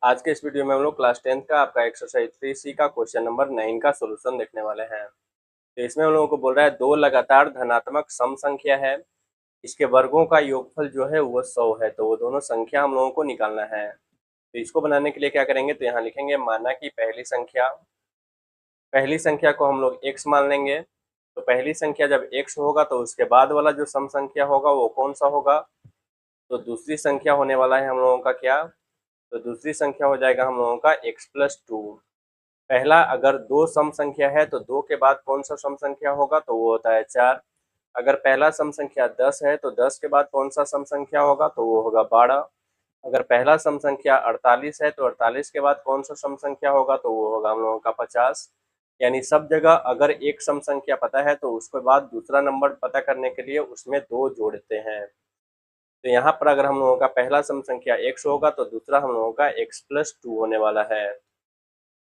आज के इस वीडियो में हम लोग क्लास 10th का आपका एक्सरसाइज 3C का क्वेश्चन नंबर 9 का सॉल्यूशन देखने वाले हैं। तो इसमें हम लोगों को बोल रहा है दो लगातार धनात्मक सम संख्या है, इसके वर्गों का योगफल जो है वो 100 है। तो वो दोनों संख्या हम लोगों को निकालना है। तो इसको बनाने के लिए क्या करेंगे, तो यहाँ लिखेंगे माना कि पहली संख्या को हम लोग x मान लेंगे। तो पहली संख्या जब x होगा तो उसके बाद वाला जो सम संख्या होगा वो कौन सा होगा, तो दूसरी संख्या होने वाला है हम लोगों का क्या, तो दूसरी संख्या हो जाएगा हम लोगों का x+2। पहला अगर दो सम संख्या है तो दो के बाद कौन सा सम संख्या होगा, तो वो होता है 4। अगर पहला सम संख्या 10 है तो 10 के बाद कौन सा सम संख्या होगा, तो वो होगा 12। अगर पहला सम संख्या 48 है तो 48 के बाद कौन सा सम संख्या होगा, तो वो होगा हम लोगों का 50। यानी सब जगह अगर एक सम संख्या पता है तो उसके बाद दूसरा नंबर पता करने के लिए उसमें दो जोड़ते हैं। तो यहाँ पर अगर हम लोगों का पहला सम संख्या x होगा तो दूसरा हम लोगों का x+2 होने वाला है।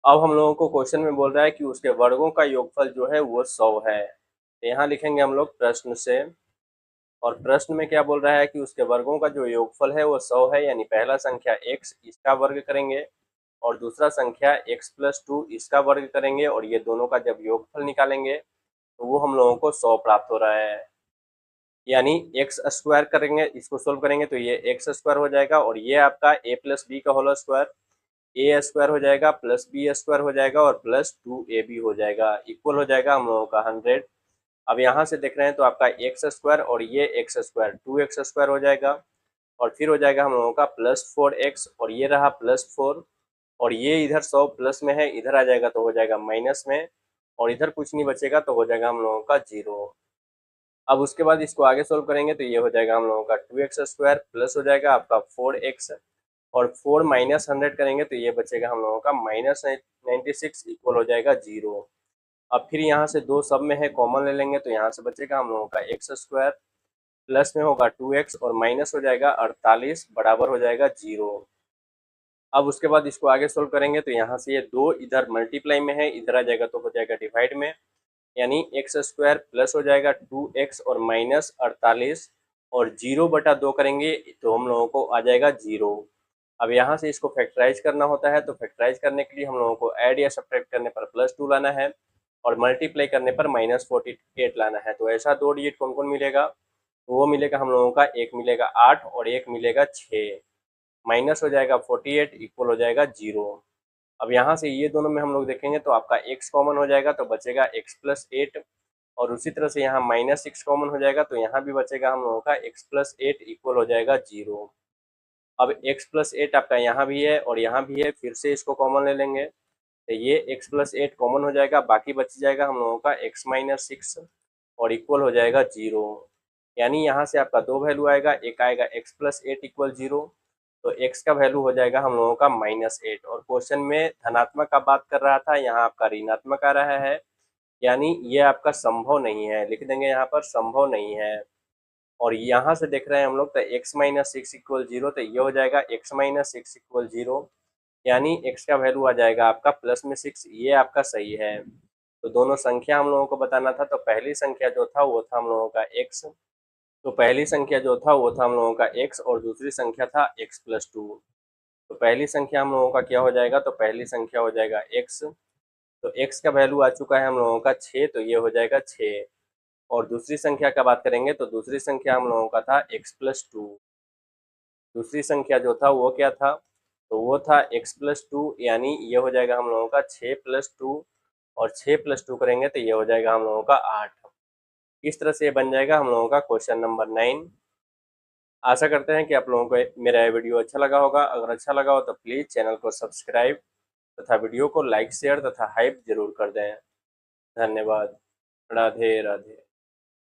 अब हम लोगों को क्वेश्चन में बोल रहा है कि उसके वर्गों का योगफल जो है वो 100 है। तो यहाँ लिखेंगे हम लोग प्रश्न से, और प्रश्न में क्या बोल रहा है कि उसके वर्गों का जो योगफल है वो 100 है। यानी पहला संख्या x इसका वर्ग करेंगे और दूसरा संख्या x+2 इसका वर्ग करेंगे, और ये दोनों का जब योगफल निकालेंगे तो वो हम लोगों को 100 प्राप्त हो रहा है। यानी एक्स स्क्वायर करेंगे, इसको सोल्व करेंगे तो ये एक्स स्क्वायर हो जाएगा, और ये आपका ए प्लस बी का होल स्क्वायर, ए स्क्वायर हो जाएगा प्लस बी स्क्वायर हो जाएगा और प्लस 2ab हो जाएगा, इक्वल हो जाएगा हम लोगों का 100। अब यहाँ से देख रहे हैं तो आपका एक्स स्क्वायर और ये एक्स स्क्वायर 2x स्क्वायर हो जाएगा, और फिर हो जाएगा हम लोगों का +4x, और ये रहा +4, और ये इधर 100 प्लस में है, इधर आ जाएगा तो हो जाएगा माइनस में, और इधर कुछ नहीं बचेगा तो हो जाएगा हम लोगों का 0। अब उसके बाद इसको आगे सोल्व करेंगे तो ये हो जाएगा हम लोगों का 2x स्क्वायर प्लस हो जाएगा आपका 4x, और 4 माइनस 100 करेंगे तो ये बचेगा हम लोगों का -96 इक्वल हो जाएगा 0। अब फिर यहाँ से दो सब में है, कॉमन ले लेंगे तो यहाँ से बचेगा हम लोगों का एक्स स्क्वायर, प्लस में होगा 2x और माइनस हो जाएगा 48 बराबर हो जाएगा 0। अब उसके बाद इसको आगे सोल्व करेंगे तो यहाँ से ये दो इधर मल्टीप्लाई में है, इधर आ जाएगा तो हो जाएगा डिवाइड में। यानी एक्स स्क्वायर प्लस हो जाएगा 2x और माइनस 48, और 0/2 करेंगे तो हम लोगों को आ जाएगा 0। अब यहाँ से इसको फैक्टराइज करना होता है, तो फैक्टराइज करने के लिए हम लोगों को ऐड या सब्ट्रैक्ट करने पर +2 लाना है, और मल्टीप्लाई करने पर -48 लाना है। तो ऐसा दो डिजिट कौन कौन मिलेगा, तो वो मिलेगा हम लोगों का, एक मिलेगा 8 और एक मिलेगा 6, माइनस हो जाएगा 48 इक्वल हो जाएगा 0। अब यहाँ से ये दोनों में हम लोग देखेंगे तो आपका x कॉमन हो जाएगा तो बचेगा x+8, और उसी तरह से यहाँ -6 कॉमन हो जाएगा तो यहाँ भी बचेगा हम लोगों का x+8 इक्वल हो जाएगा 0। अब x+8 आपका यहाँ भी है और यहाँ भी है, फिर से इसको कॉमन ले लेंगे तो ये x+8 कॉमन हो जाएगा, बाकी बच जाएगा हम लोगों का x-6 और इक्वल हो जाएगा 0। यानी यहाँ से आपका दो वैल्यू आएगा, एक आएगा x+8 इक्वल 0, तो x का वैल्यू हो जाएगा हम लोगों का -8। और क्वेश्चन में धनात्मक का बात कर रहा था, यहाँ आपका ऋणात्मक आ रहा है, यानी ये आपका संभव नहीं है, लिख देंगे यहाँ पर संभव नहीं है। और यहाँ से देख रहे हैं हम लोग तो x-6 इक्वल 0, तो ये हो जाएगा x-6 इक्वल 0, यानी x का वैल्यू आ जाएगा आपका प्लस में 6, ये आपका सही है। तो दोनों संख्या हम लोगों को बताना था, तो पहली संख्या जो था वो था हम लोगों का x, तो पहली संख्या जो था वो था हम लोगों का x, और दूसरी संख्या था x+2। तो पहली संख्या हम लोगों का क्या हो जाएगा, तो पहली संख्या हो जाएगा x, तो x का वैल्यू आ चुका है हम लोगों का 6, तो ये हो जाएगा 6। और दूसरी संख्या का बात करेंगे तो दूसरी संख्या हम लोगों का था x+2। दूसरी संख्या जो था वो क्या था, तो वो था x+2, यानी ये हो जाएगा हम लोगों का 6+2, और 6+2 करेंगे तो ये हो जाएगा हम लोगों का 8। इस तरह से ये बन जाएगा हम लोगों का क्वेश्चन नंबर 9। आशा करते हैं कि आप लोगों को मेरा ये वीडियो अच्छा लगा होगा। अगर अच्छा लगा हो तो प्लीज़ चैनल को सब्सक्राइब तथा वीडियो को लाइक शेयर तथा हाइप जरूर कर दें। धन्यवाद। राधे राधे।